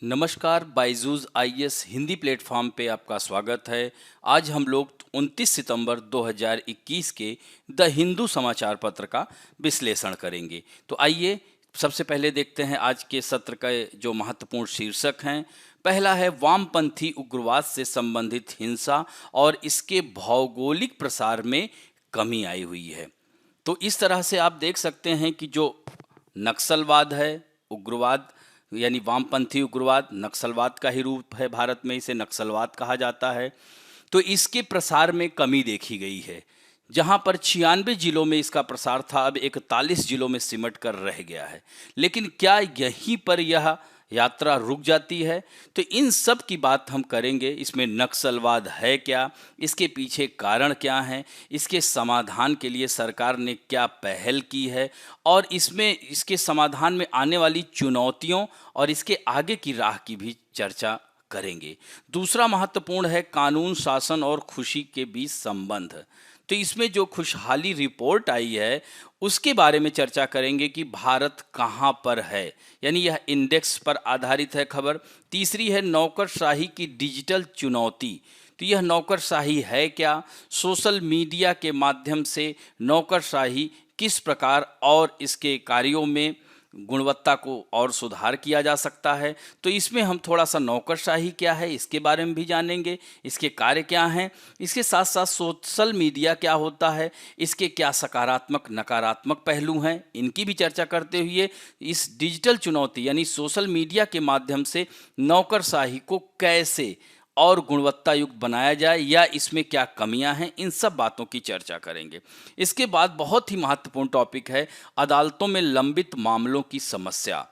नमस्कार, Byju's IAS Hindi platform पे आपका स्वागत है। आज हम लोग 29 सितंबर 2021 के द हिंदू समाचार पत्र का विश्लेषण करेंगे। तो आइए सबसे पहले देखते हैं आज के सत्र का जो महत्वपूर्ण शीर्षक हैं। पहला है वामपंथी उग्रवाद से संबंधित हिंसा और इसके भौगोलिक प्रसार में कमी आई हुई है। तो इस तरह से आप देख सकते हैं कि जो नक्सलवाद है, उग्रवाद यानी वामपंथी उग्रवाद नक्सलवाद का ही रूप है। भारत में इसे नक्सलवाद कहा जाता है। तो इसके प्रसार में कमी देखी गई है। जहां पर 96 जिलों में इसका प्रसार था, अब 41 जिलों में सिमट कर रह गया है। लेकिन क्या यहीं पर यह यात्रा रुक जाती है? तो इन सब की बात हम करेंगे। इसमें नक्सलवाद है क्या, इसके पीछे कारण क्या हैं, इसके समाधान के लिए सरकार ने क्या पहल की है और इसमें इसके समाधान में आने वाली चुनौतियों और इसके आगे की राह की भी चर्चा करेंगे। दूसरा महत्वपूर्ण है कानून शासन और खुशी के बीच संबंध। तो इसमें जो खुशहाली रिपोर्ट आई है उसके बारे में चर्चा करेंगे कि भारत कहाँ पर है, यानी यह इंडेक्स पर आधारित है खबर। तीसरी है नौकरशाही की डिजिटल चुनौती। तो यह नौकरशाही है क्या, सोशल मीडिया के माध्यम से नौकरशाही किस प्रकार और इसके कार्यों में गुणवत्ता को और सुधार किया जा सकता है। तो इसमें हम थोड़ा सा नौकरशाही क्या है इसके बारे में भी जानेंगे, इसके कार्य क्या हैं। इसके साथ साथ सोशल मीडिया क्या होता है, इसके क्या सकारात्मक नकारात्मक पहलू हैं, इनकी भी चर्चा करते हुए इस डिजिटल चुनौती यानी सोशल मीडिया के माध्यम से नौकरशाही को कैसे और गुणवत्ता युक्त बनाया जाए या इसमें क्या कमियां हैं, इन सब बातों की चर्चा करेंगे। इसके बाद बहुत ही महत्वपूर्ण टॉपिक है अदालतों में लंबित मामलों की समस्या।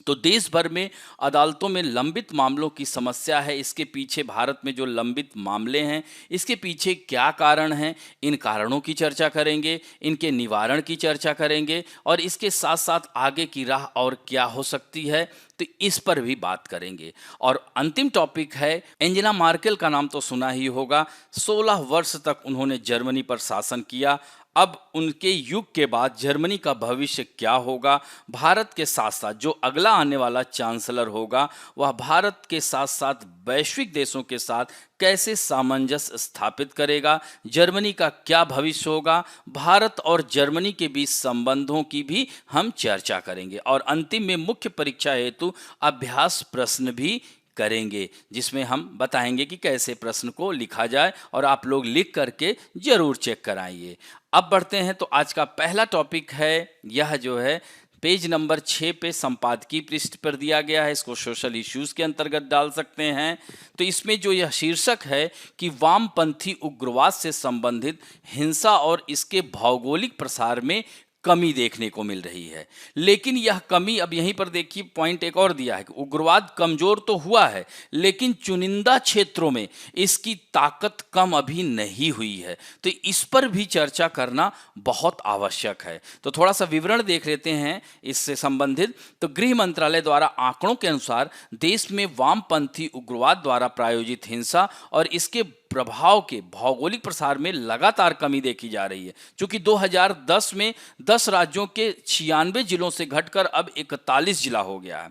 तो देश भर में अदालतों में लंबित मामलों की समस्या है। इसके पीछे भारत में जो लंबित मामले हैं इसके पीछे क्या कारण हैं, इन कारणों की चर्चा करेंगे, इनके निवारण की चर्चा करेंगे और इसके साथ साथ आगे की राह और क्या हो सकती है, तो इस पर भी बात करेंगे। और अंतिम टॉपिक है एंजेला मार्केल का नाम तो सुना ही होगा। 16 वर्ष तक उन्होंने जर्मनी पर शासन किया। अब उनके युग के बाद जर्मनी का भविष्य क्या होगा, भारत के साथ साथ जो अगला आने वाला चांसलर होगा वह भारत के साथ साथ वैश्विक देशों के साथ कैसे सामंजस्य स्थापित करेगा, जर्मनी का क्या भविष्य होगा, भारत और जर्मनी के बीच संबंधों की भी हम चर्चा करेंगे। और अंतिम में मुख्य परीक्षा हेतु अभ्यास प्रश्न भी करेंगे, जिसमें हम बताएंगे कि कैसे प्रश्न को लिखा जाए और आप लोग लिख करके जरूर चेक कराइए। अब बढ़ते हैं। तो आज का पहला टॉपिक है, यह जो है पेज नंबर 6 पे संपादकीय पृष्ठ पर दिया गया है। इसको सोशल इश्यूज के अंतर्गत डाल सकते हैं। तो इसमें जो यह शीर्षक है कि वामपंथी उग्रवाद से संबंधित हिंसा और इसके भौगोलिक प्रसार में कमी देखने को मिल रही है। लेकिन यह कमी, अब यहीं पर देखिए पॉइंट एक और दिया है कि उग्रवाद कमजोर तो हुआ है लेकिन चुनिंदा क्षेत्रों में इसकी ताकत कम अभी नहीं हुई है। तो इस पर भी चर्चा करना बहुत आवश्यक है। तो थोड़ा सा विवरण देख लेते हैं इससे संबंधित। तो गृह मंत्रालय द्वारा आंकड़ों के अनुसार देश में वामपंथी उग्रवाद द्वारा प्रायोजित हिंसा और इसके प्रभाव के भौगोलिक प्रसार में लगातार कमी देखी जा रही है। चूंकि 2010 में 10 राज्यों के 96 जिलों से घटकर अब 41 जिला हो गया है।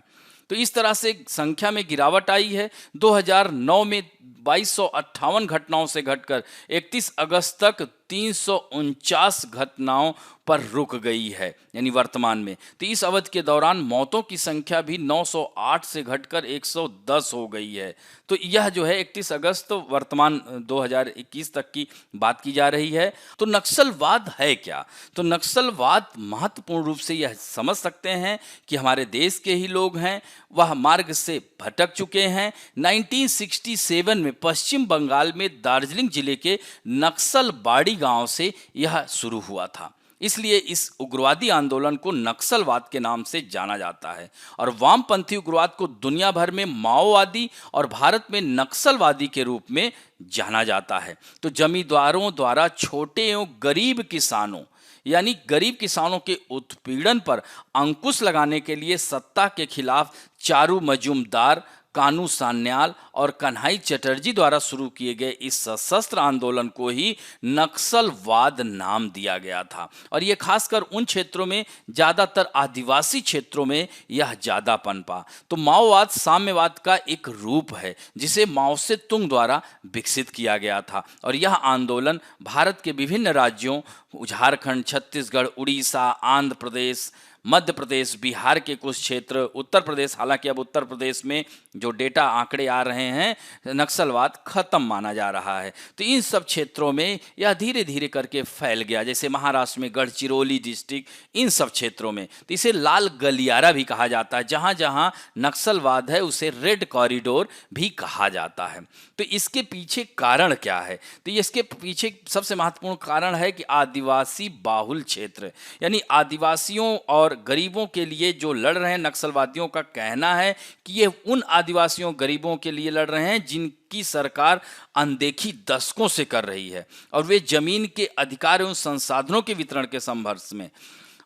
तो इस तरह से संख्या में गिरावट आई है। 2009 में 2258 घटनाओं से घटकर 31 अगस्त तक 349 घटनाओं पर रुक गई है, यानी वर्तमान में। तो इस अवधि के दौरान मौतों की संख्या भी 908 से घटकर 110 हो गई है। तो यह जो है 31 अगस्त वर्तमान 2021 तक की बात की जा रही है। तो नक्सलवाद है क्या? तो नक्सलवाद महत्वपूर्ण रूप से यह समझ सकते हैं कि हमारे देश के ही लोग हैं, वह मार्ग से भटक चुके हैं। 1967 में पश्चिम बंगाल में दार्जिलिंग जिले के नक्सलबाड़ी गांव से यह शुरू हुआ था। इसलिए इस उग्रवादी आंदोलन को नक्सलवाद के नाम से जाना जाता है। और वामपंथी उग्रवाद को दुनिया भर में माओवादी और भारत में नक्सलवादी के रूप में जाना जाता है। तो जमींदारों द्वारा छोटे एवं गरीब किसानों यानी गरीब किसानों के उत्पीड़न पर अंकुश लगाने के लिए सत्ता के खिलाफ चारू मजूमदार कानू सान्याल और कन्हई चटर्जी द्वारा शुरू किए गए इस सशस्त्र आंदोलन को ही नक्सलवाद नाम दिया गया था। और ये खासकर उन क्षेत्रों में, ज़्यादातर आदिवासी क्षेत्रों में यह ज़्यादा पनपा। तो माओवाद साम्यवाद का एक रूप है जिसे माओ से तुंग द्वारा विकसित किया गया था। और यह आंदोलन भारत के विभिन्न राज्यों, झारखंड, छत्तीसगढ़, उड़ीसा, आंध्र प्रदेश, मध्य प्रदेश, बिहार के कुछ क्षेत्र, उत्तर प्रदेश, हालांकि अब उत्तर प्रदेश में जो डेटा आंकड़े आ रहे हैं नक्सलवाद खत्म माना जा रहा है। तो इन सब क्षेत्रों में यह धीरे धीरे करके फैल गया, जैसे महाराष्ट्र में गढ़चिरौली डिस्ट्रिक्ट, इन सब क्षेत्रों में। तो इसे लाल गलियारा भी कहा जाता है। जहाँ जहाँ नक्सलवाद है उसे रेड कॉरिडोर भी कहा जाता है। तो इसके पीछे कारण क्या है? तो इसके पीछे सबसे महत्वपूर्ण कारण है कि आदिवासी बाहुल क्षेत्र, यानी आदिवासियों और गरीबों के लिए जो लड़ रहे हैं, नक्सलवादियों का कहना है कि ये उन आदिवासियों गरीबों के लिए लड़ रहे हैं जिनकी सरकार अनदेखी दशकों से कर रही है, और वे जमीन के अधिकार एवं संसाधनों के वितरण के संघर्ष में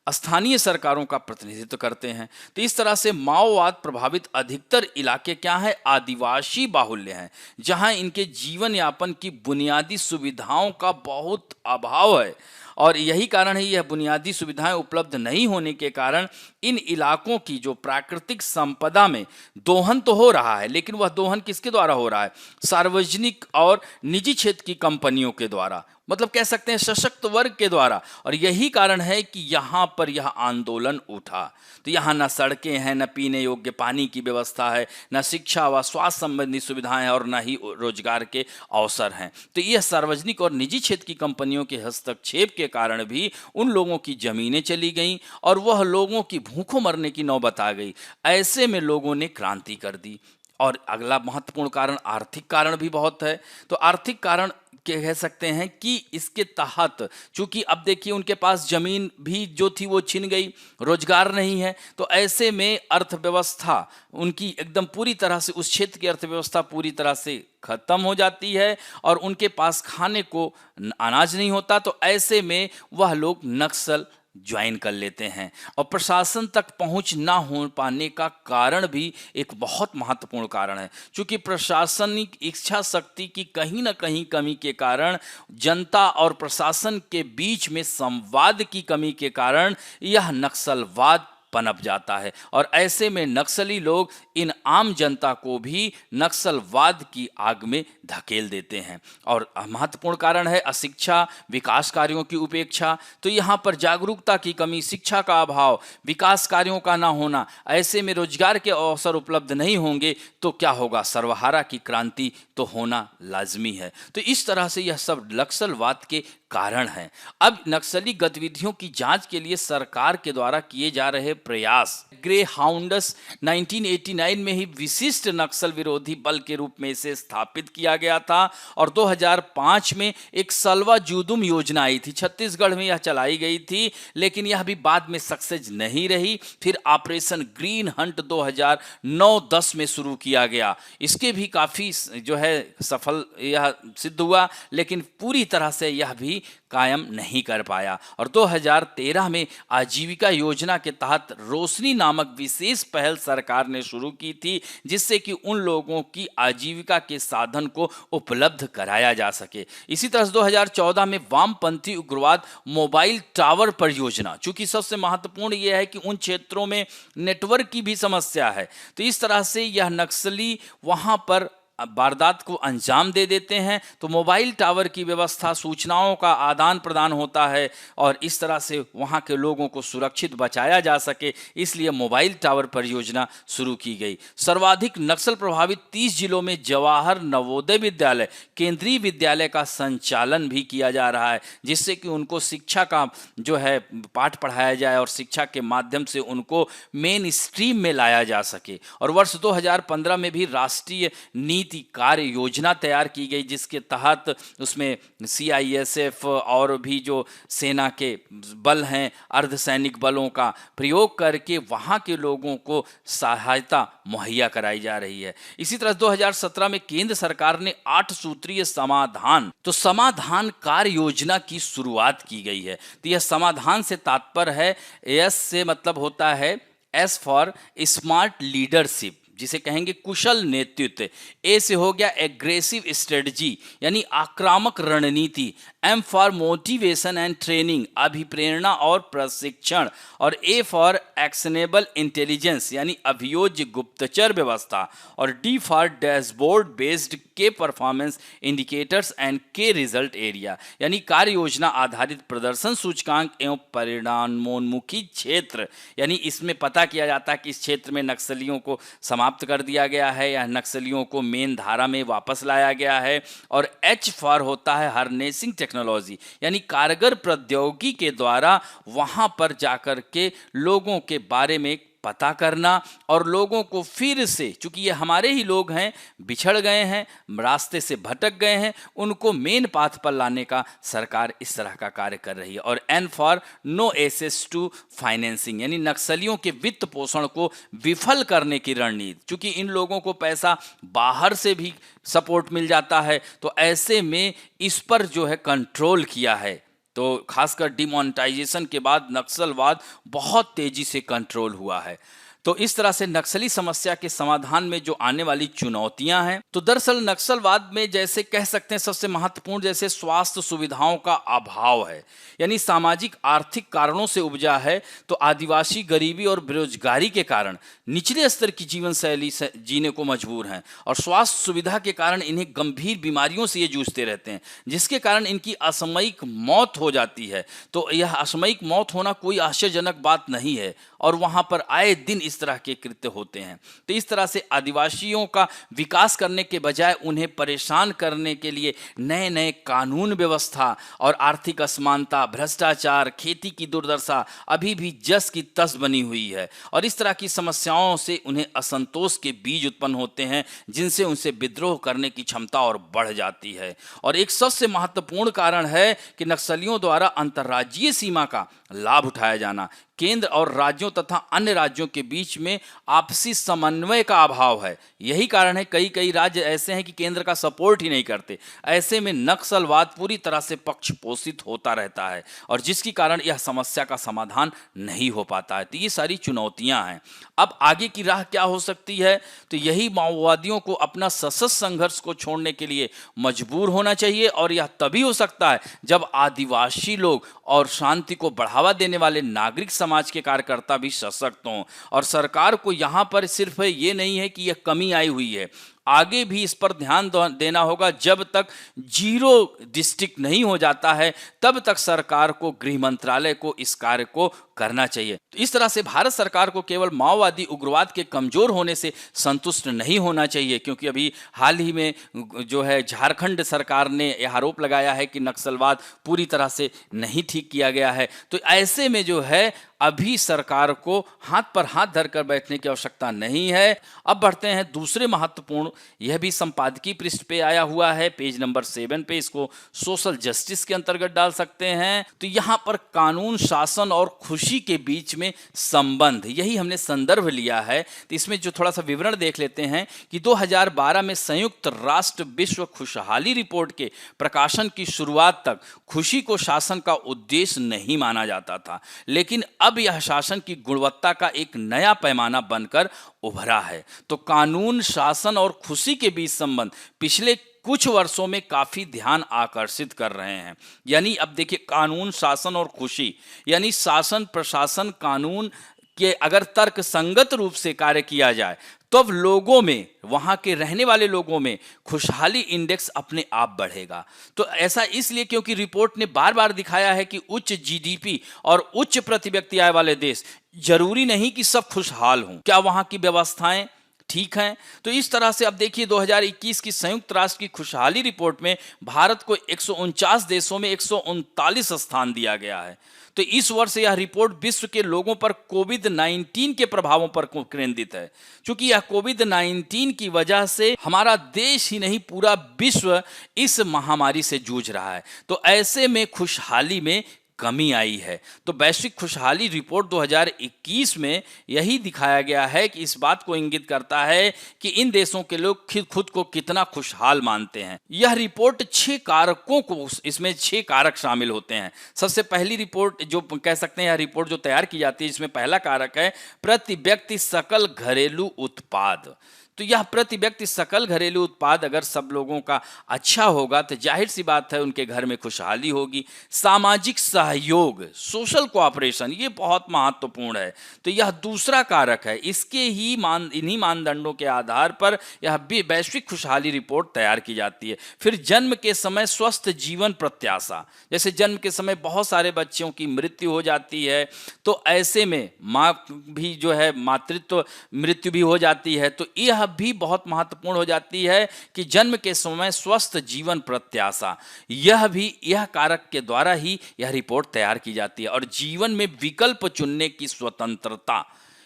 स्थानीय सरकारों का प्रतिनिधित्व करते हैं। तो इस तरह से माओवाद प्रभावित अधिकतर इलाके क्या है? आदिवासी बाहुल्य हैं, जहां इनके जीवन यापन की बुनियादी सुविधाओं का बहुत अभाव है। और यही कारण है, यह बुनियादी सुविधाएं उपलब्ध नहीं होने के कारण इन इलाकों की जो प्राकृतिक संपदा में दोहन तो हो रहा है, लेकिन वह दोहन किसके द्वारा हो रहा है? सार्वजनिक और निजी क्षेत्र की कंपनियों के द्वारा, मतलब कह सकते हैं सशक्त वर्ग के द्वारा। और यही कारण है कि यहाँ पर यह आंदोलन उठा। तो यहाँ न सड़कें हैं, न पीने योग्य पानी की व्यवस्था है, न शिक्षा व स्वास्थ्य संबंधी सुविधाएं हैं, और न ही रोजगार के अवसर हैं। तो यह सार्वजनिक और निजी क्षेत्र की कंपनियों के हस्तक्षेप के कारण भी उन लोगों की जमीनें चली गईं और वह लोगों की भूखों मरने की नौबत आ गई। ऐसे में लोगों ने क्रांति कर दी। और अगला महत्वपूर्ण कारण आर्थिक कारण भी बहुत है। तो आर्थिक कारण कह सकते हैं कि इसके तहत, चूंकि अब देखिए उनके पास जमीन भी जो थी वो छिन गई, रोजगार नहीं है, तो ऐसे में अर्थव्यवस्था उनकी एकदम पूरी तरह से, उस क्षेत्र की अर्थव्यवस्था पूरी तरह से खत्म हो जाती है और उनके पास खाने को अनाज नहीं होता। तो ऐसे में वह लोग नक्सल ज्वाइन कर लेते हैं। और प्रशासन तक पहुंच ना हो पाने का कारण भी एक बहुत महत्वपूर्ण कारण है, क्योंकि प्रशासनिक इच्छा शक्ति की कहीं ना कहीं कमी के कारण, जनता और प्रशासन के बीच में संवाद की कमी के कारण यह नक्सलवाद पनप जाता है। और ऐसे में नक्सली लोग इन आम जनता को भी नक्सलवाद की आग में धकेल देते हैं। और महत्वपूर्ण कारण है अशिक्षा, विकास कार्यों की उपेक्षा। तो यहाँ पर जागरूकता की कमी, शिक्षा का अभाव, विकास कार्यों का ना होना, ऐसे में रोजगार के अवसर उपलब्ध नहीं होंगे तो क्या होगा? सर्वहारा की क्रांति तो होना लाजमी है। तो इस तरह से यह सब नक्सलवाद के कारण है। अब नक्सली गतिविधियों की जांच के लिए सरकार के द्वारा किए जा रहे प्रयास, ग्रे हाउंडस 1989 में ही विशिष्ट नक्सल विरोधी बल के रूप में इसे स्थापित किया गया था। और 2005 में एक सलवा जुदुम योजना आई थी, छत्तीसगढ़ में यह चलाई गई थी, लेकिन यह भी बाद में सक्सेस नहीं रही। फिर ऑपरेशन ग्रीन हंट 2009-10 में शुरू किया गया। इसके भी काफ़ी जो है सफल यह सिद्ध हुआ, लेकिन पूरी तरह से यह भी कायम नहीं कर पाया। और 2013 में आजीविका योजना के तहत रोशनी नामक विशेष पहल सरकार ने शुरू की थी, जिससे कि उन लोगों की आजीविका के साधन को उपलब्ध कराया जा सके। इसी तरह 2014 में वामपंथी उग्रवाद मोबाइल टावर परियोजना, चूंकि सबसे महत्वपूर्ण यह है कि उन क्षेत्रों में नेटवर्क की भी समस्या है, तो इस तरह से यह नक्सली वहां पर वारदात को अंजाम दे देते हैं। तो मोबाइल टावर की व्यवस्था, सूचनाओं का आदान प्रदान होता है और इस तरह से वहाँ के लोगों को सुरक्षित बचाया जा सके, इसलिए मोबाइल टावर परियोजना शुरू की गई। सर्वाधिक नक्सल प्रभावित 30 जिलों में जवाहर नवोदय विद्यालय, केंद्रीय विद्यालय का संचालन भी किया जा रहा है, जिससे कि उनको शिक्षा का जो है पाठ पढ़ाया जाए और शिक्षा के माध्यम से उनको मेन स्ट्रीम में लाया जा सके। और वर्ष 2015 में भी राष्ट्रीय नीति कार्य योजना तैयार की गई, जिसके तहत उसमें CISF और भी जो सेना के बल हैं, अर्धसैनिक बलों का प्रयोग करके वहां के लोगों को सहायता मुहैया कराई जा रही है। इसी तरह 2017 में केंद्र सरकार ने 8 सूत्रीय समाधान कार्य योजना की शुरुआत की गई है। तो यह समाधान से तात्पर्य है, एस से मतलब होता है S फॉर स्मार्ट लीडरशिप, जिसे कहेंगे कुशल नेतृत्व। ए से हो गया एग्रेसिव स्ट्रेटजी यानी आक्रामक रणनीति। Aim for motivation and training, अभिप्रेरणा और प्रशिक्षण। और ए फॉर एक्शनेबल इंटेलिजेंस यानी अभियोज्य गुप्तचर व्यवस्था। और डी फॉर डैशबोर्ड बेस्ड के परफॉर्मेंस इंडिकेटर्स एंड के रिजल्ट एरिया यानी कार्य योजना आधारित प्रदर्शन सूचकांक एवं परिणामोन्मुखी क्षेत्र, यानी इसमें पता किया जाता है कि इस क्षेत्र में नक्सलियों को समाप्त कर दिया गया है या नक्सलियों को मेन धारा में वापस लाया गया है। और एच फॉर होता है हार्नेसिंग टेक्नोलॉजी यानी कारगर प्रौद्योगिकी के द्वारा वहां पर जाकर के लोगों के बारे में पता करना और लोगों को फिर से, चूंकि ये हमारे ही लोग हैं, बिछड़ गए हैं, रास्ते से भटक गए हैं, उनको मेन पाथ पर लाने का सरकार इस तरह का कार्य कर रही है। और N for no access to financing यानी नक्सलियों के वित्त पोषण को विफल करने की रणनीति। चूंकि इन लोगों को पैसा बाहर से भी सपोर्ट मिल जाता है, तो ऐसे में इस पर जो है कंट्रोल किया है। तो खासकर डिमोनेटाइजेशन के बाद नक्सलवाद बहुत तेजी से कंट्रोल हुआ है। तो इस तरह से नक्सली समस्या के समाधान में जो आने वाली चुनौतियां हैं, तो दरअसल नक्सलवाद में जैसे कह सकते हैं सबसे महत्वपूर्ण जैसे स्वास्थ्य सुविधाओं का अभाव है, यानी सामाजिक आर्थिक कारणों से उपजा है। तो आदिवासी गरीबी और बेरोजगारी के कारण निचले स्तर की जीवन शैली से जीने को मजबूर हैं और स्वास्थ्य सुविधा के कारण इन्हें गंभीर बीमारियों से ये जूझते रहते हैं, जिसके कारण इनकी असामयिक मौत हो जाती है। तो यह असामयिक मौत होना कोई आश्चर्यजनक बात नहीं है और वहां पर आए दिन इस तरह के कृत्य होते हैं। तो इस तरह से आदिवासियों का विकास करने के बजाय उन्हें परेशान करने के लिए नए नए कानून व्यवस्था और आर्थिक असमानता, भ्रष्टाचार, खेती की दुर्दशा अभी भी जस की तस बनी हुई है। और इस तरह की समस्याओं से उन्हें असंतोष के बीज उत्पन्न होते हैं, जिनसे उनसे विद्रोह करने की क्षमता और बढ़ जाती है। और एक सबसे महत्वपूर्ण कारण है कि नक्सलियों द्वारा अंतर्राज्यीय सीमा का लाभ उठाया जाना। केंद्र और राज्यों तथा अन्य राज्यों के बीच में आपसी समन्वय का अभाव है। यही कारण है कई राज्य ऐसे हैं कि केंद्र का सपोर्ट ही नहीं करते। ऐसे में नक्सलवाद पूरी तरह से पक्षपोषित होता रहता है और जिसके कारण यह समस्या का समाधान नहीं हो पाता है। तो ये सारी चुनौतियां हैं। अब आगे की राह क्या हो सकती है? तो यही माओवादियों को अपना सशस्त्र संघर्ष को छोड़ने के लिए मजबूर होना चाहिए और यह तभी हो सकता है जब आदिवासी लोग और शांति को बढ़ावा देने वाले नागरिक समाज के कार्यकर्ता भी सशक्त हों। और सरकार को यहाँ पर सिर्फ ये नहीं है कि यह कमी आई हुई है, आगे भी इस पर ध्यान देना होगा। जब तक जीरो डिस्ट्रिक्ट नहीं हो जाता है तब तक सरकार को, गृह मंत्रालय को इस कार्य को करना चाहिए। तो इस तरह से भारत सरकार को केवल माओवादी उग्रवाद के कमजोर होने से संतुष्ट नहीं होना चाहिए, क्योंकि अभी हाल ही में जो है झारखंड सरकार ने यह आरोप लगाया है कि नक्सलवाद पूरी तरह से नहीं ठीक किया गया है। तो ऐसे में जो है अभी सरकार को हाथ पर हाथ धरकर बैठने की आवश्यकता नहीं है। अब बढ़ते हैं दूसरे महत्वपूर्ण, यह भी संपादकीय पृष्ठ पे आया हुआ है, पेज नंबर 7 पे, इसको सोशल जस्टिस के अंतर्गत डाल सकते हैं। तो यहाँ पर कानून, शासन और खुशी के बीच में संबंध, यही हमने संदर्भ लिया है। तो इसमें जो थोड़ा सा विवरण देख लेते हैं कि 2012 में संयुक्त राष्ट्र विश्व खुशहाली रिपोर्ट के प्रकाशन की शुरुआत तक खुशी को शासन का उद्देश्य नहीं माना जाता था, लेकिन अब यह शासन की गुणवत्ता का एक नया पैमाना बनकर उभरा है। तो कानून, शासन और खुशी के बीच संबंध पिछले कुछ वर्षों में काफी ध्यान आकर्षित कर रहे हैं। यानी अब देखिए, कानून, शासन और खुशी, यानी शासन, प्रशासन, कानून के अगर तर्क संगत रूप से कार्य किया जाए तो अब लोगों में, वहां के रहने वाले लोगों में खुशहाली इंडेक्स अपने आप बढ़ेगा। तो ऐसा इसलिए क्योंकि रिपोर्ट ने बार बार दिखाया है कि उच्च जीडीपी और उच्च प्रति व्यक्ति आय वाले देश जरूरी नहीं कि सब खुशहाल हों। क्या वहां की व्यवस्थाएं ठीक हैं? तो इस तरह से अब देखिए 2021 की संयुक्त राष्ट्र की खुशहाली रिपोर्ट में भारत को 149 देशों में 139 स्थान दिया गया है। तो इस वर्ष यह रिपोर्ट विश्व के लोगों पर कोविड-19 के प्रभावों पर केंद्रित है, क्योंकि यह कोविड-19 की वजह से हमारा देश ही नहीं पूरा विश्व इस महामारी से जूझ रहा है। तो ऐसे में खुशहाली में कमी आई है। तो वैश्विक खुशहाली रिपोर्ट 2021 में यही दिखाया गया है कि इस बात को इंगित करता है कि इन देशों के लोग खुद को कितना खुशहाल मानते हैं। यह रिपोर्ट 6 कारकों को, इसमें 6 कारक शामिल होते हैं। सबसे पहली रिपोर्ट जो कह सकते हैं, यह रिपोर्ट जो तैयार की जाती है, इसमें पहला कारक है प्रति व्यक्ति सकल घरेलू उत्पाद। तो यह प्रति व्यक्ति सकल घरेलू उत्पाद अगर सब लोगों का अच्छा होगा तो जाहिर सी बात है उनके घर में खुशहाली होगी। सामाजिक सहयोग, सोशल कोऑपरेशन, ये बहुत महत्वपूर्ण है। तो यह दूसरा कारक है। इसके ही इन्हीं मानदंडों के आधार पर यह वैश्विक खुशहाली रिपोर्ट तैयार की जाती है। फिर जन्म के समय स्वस्थ जीवन प्रत्याशा, जैसे जन्म के समय बहुत सारे बच्चों की मृत्यु हो जाती है, तो ऐसे में माँ भी जो है मातृत्व मृत्यु भी हो जाती है, तो यह भी बहुत महत्वपूर्ण हो जाती है कि जन्म के समय स्वस्थ जीवन प्रत्याशा, यह कारक के द्वारा ही यह रिपोर्ट तैयार की जाती है। और जीवन में विकल्प चुनने की स्वतंत्रता,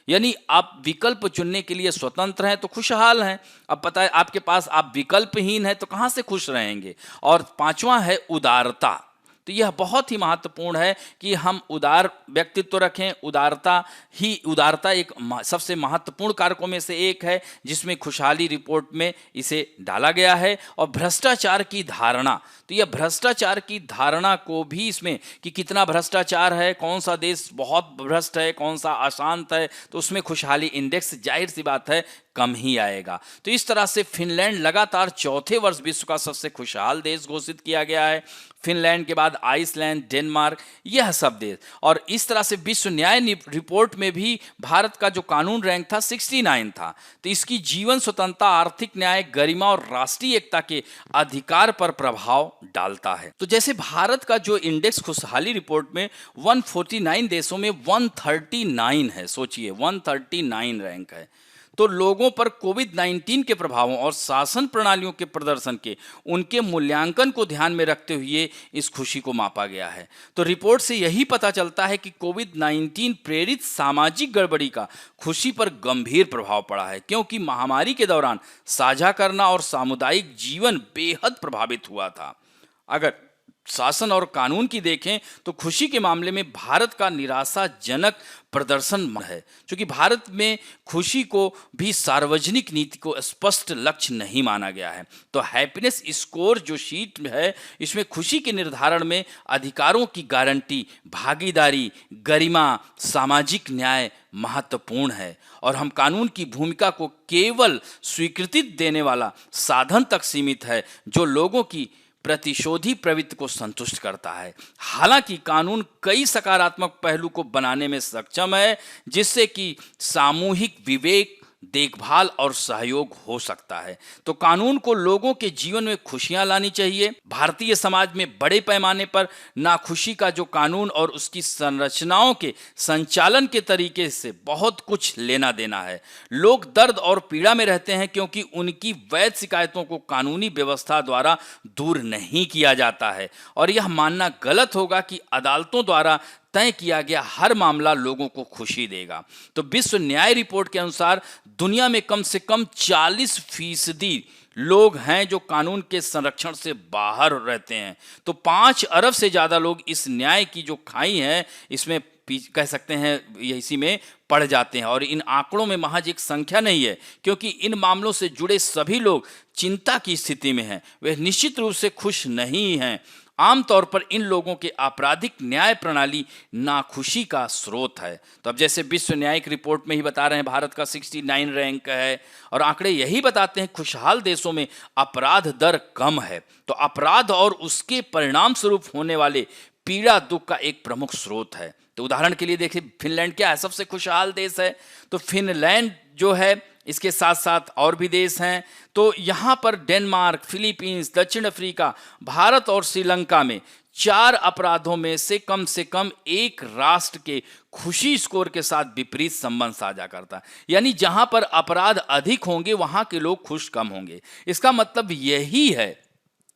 यानी आप विकल्प चुनने के लिए स्वतंत्र हैं तो खुशहाल हैं। अब पता है आपके पास आप विकल्पहीन हैं तो कहां से खुश रहेंगे। और पांचवा है उदारता। तो यह बहुत ही महत्वपूर्ण है कि हम उदार व्यक्तित्व रखें। उदारता एक सबसे महत्वपूर्ण कारकों में से एक है जिसमें खुशहाली रिपोर्ट में इसे डाला गया है। और भ्रष्टाचार की धारणा, तो यह भ्रष्टाचार की धारणा को भी इसमें कि कितना भ्रष्टाचार है, कौन सा देश बहुत भ्रष्ट है, कौन सा अशांत है, तो उसमें खुशहाली इंडेक्स जाहिर सी बात है कम ही आएगा। तो इस तरह से फिनलैंड लगातार चौथे वर्ष विश्व का सबसे खुशहाल देश घोषित किया गया है। फिनलैंड के बाद आइसलैंड, डेनमार्क, यह सब देश। और इस तरह से विश्व न्याय रिपोर्ट में भी भारत का जो कानून रैंक था 69 था। तो इसकी जीवन स्वतंत्रता, आर्थिक न्याय, गरिमा और राष्ट्रीय एकता के अधिकार पर प्रभाव डालता है। तो जैसे भारत का जो इंडेक्स खुशहाली रिपोर्ट में 149 देशों में 139 है, सोचिए 139 रैंक है। तो लोगों पर कोविड-19 के प्रभावों और शासन प्रणालियों के प्रदर्शन के उनके मूल्यांकन को ध्यान में रखते हुए इस खुशी को मापा गया है। तो रिपोर्ट से यही पता चलता है कि कोविड-19 प्रेरित सामाजिक गड़बड़ी का खुशी पर गंभीर प्रभाव पड़ा है, क्योंकि महामारी के दौरान साझा करना और सामुदायिक जीवन बेहद प्रभावित हुआ था। अगर शासन और कानून की देखें तो खुशी के मामले में भारत का निराशाजनक प्रदर्शन है, क्योंकि भारत में खुशी को भी सार्वजनिक नीति को स्पष्ट लक्ष्य नहीं माना गया है। तो हैप्पीनेस स्कोर जो शीट है, इसमें खुशी के निर्धारण में अधिकारों की गारंटी, भागीदारी, गरिमा, सामाजिक न्याय महत्वपूर्ण है। और हम कानून की भूमिका को केवल स्वीकृति देने वाला साधन तक सीमित है जो लोगों की प्रतिशोधी प्रवृत्ति को संतुष्ट करता है। हालांकि कानून कई सकारात्मक पहलू को बनाने में सक्षम है, जिससे कि सामूहिक विवेक, देखभाल और सहयोग हो सकता है। तो कानून को लोगों के जीवन में खुशियां लानी चाहिए। भारतीय समाज में बड़े पैमाने पर नाखुशी का जो कानून और उसकी संरचनाओं के संचालन के तरीके से बहुत कुछ लेना देना है। लोग दर्द और पीड़ा में रहते हैं क्योंकि उनकी वैध शिकायतों को कानूनी व्यवस्था द्वारा दूर नहीं किया जाता है। और यह मानना गलत होगा कि अदालतों द्वारा तय किया गया हर मामला लोगों को खुशी देगा। तो विश्व न्याय रिपोर्ट के अनुसार दुनिया में कम से कम 40% लोग हैं जो कानून के संरक्षण से बाहर रहते हैं। तो 5 अरब से ज़्यादा लोग इस न्याय की जो खाई है इसमें कह सकते हैं इसी में पड़ जाते हैं। और इन आंकड़ों में महज एक संख्या नहीं है, क्योंकि इन मामलों से जुड़े सभी लोग चिंता की स्थिति में हैं। वे निश्चित रूप से खुश नहीं हैं। आमतौर पर इन लोगों के आपराधिक न्याय प्रणाली नाखुशी का स्रोत है। तो अब जैसे विश्व न्यायिक रिपोर्ट में ही बता रहे हैं भारत का 69 रैंक है, और आंकड़े यही बताते हैं खुशहाल देशों में अपराध दर कम है। तो अपराध और उसके परिणाम स्वरूप होने वाले पीड़ा दुख का एक प्रमुख स्रोत है। तो उदाहरण के लिए देखिए फिनलैंड क्या है, सबसे खुशहाल देश है। तो फिनलैंड जो है, इसके साथ साथ और भी देश हैं। तो यहाँ पर डेनमार्क, फिलीपींस, दक्षिण अफ्रीका, भारत और श्रीलंका में 4 अपराधों में से कम एक राष्ट्र के खुशी स्कोर के साथ विपरीत संबंध साझा करता है। यानी जहाँ पर अपराध अधिक होंगे वहाँ के लोग खुश कम होंगे। इसका मतलब यही है,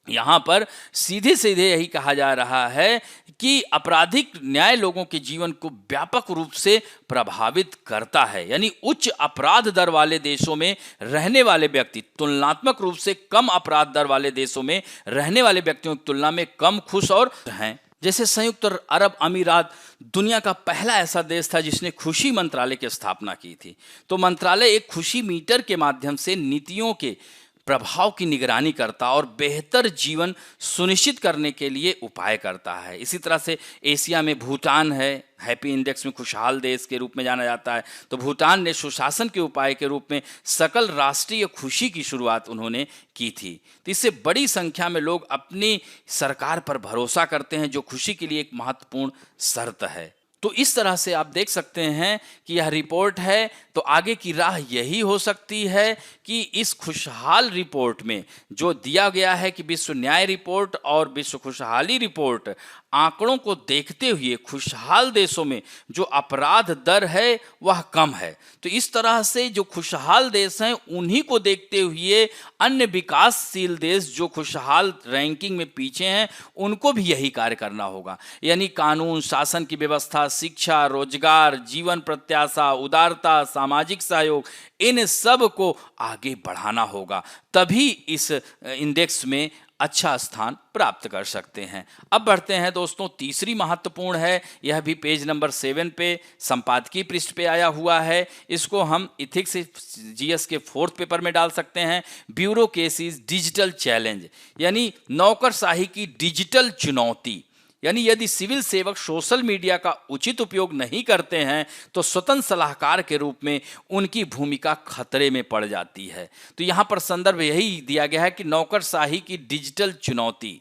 यहाँ पर सीधे सीधे यही कहा जा रहा है कि आपराधिक न्याय लोगों के जीवन को व्यापक रूप से प्रभावित करता है। यानी उच्च अपराध दर वाले देशों में रहने वाले व्यक्ति तुलनात्मक रूप से कम अपराध दर वाले देशों में रहने वाले व्यक्तियों की तुलना में कम खुश और हैं। जैसे संयुक्त अरब अमीरात दुनिया का पहला ऐसा देश था जिसने खुशी मंत्रालय की स्थापना की थी। तो मंत्रालय एक खुशी मीटर के माध्यम से नीतियों के प्रभाव की निगरानी करता और बेहतर जीवन सुनिश्चित करने के लिए उपाय करता है। इसी तरह से एशिया में भूटान है, हैप्पी इंडेक्स में खुशहाल देश के रूप में जाना जाता है। तो भूटान ने सुशासन के उपाय के रूप में सकल राष्ट्रीय खुशी की शुरुआत उन्होंने की थी। तो इससे बड़ी संख्या में लोग अपनी सरकार पर भरोसा करते हैं, जो खुशी के लिए एक महत्वपूर्ण शर्त है। तो इस तरह से आप देख सकते हैं कि यह रिपोर्ट है। तो आगे की राह यही हो सकती है कि इस खुशहाल रिपोर्ट में जो दिया गया है कि विश्व न्याय रिपोर्ट और विश्व खुशहाली रिपोर्ट, आंकड़ों को देखते हुए खुशहाल देशों में जो अपराध दर है वह कम है। तो इस तरह से जो खुशहाल देश हैं उन्हीं को देखते हुए अन्य विकासशील देश जो खुशहाल रैंकिंग में पीछे हैं उनको भी यही कार्य करना होगा। यानी कानून शासन की व्यवस्था, शिक्षा, रोजगार, जीवन प्रत्याशा, उदारता, सामाजिक सहयोग, इन सब को आगे बढ़ाना होगा, तभी इस इंडेक्स में अच्छा स्थान प्राप्त कर सकते हैं। अब बढ़ते हैं दोस्तों, तीसरी महत्वपूर्ण है, यह भी पेज नंबर 7 पे संपादकीय पृष्ठ पे आया हुआ है। इसको हम इथिक्स जीएस के 4th पेपर में डाल सकते हैं। ब्यूरोक्रेसीज डिजिटल चैलेंज, यानी नौकरशाही की डिजिटल चुनौती। यानी यदि सिविल सेवक सोशल मीडिया का उचित उपयोग नहीं करते हैं तो स्वतंत्र सलाहकार के रूप में उनकी भूमिका खतरे में पड़ जाती है। तो यहाँ पर संदर्भ यही दिया गया है कि नौकरशाही की डिजिटल चुनौती।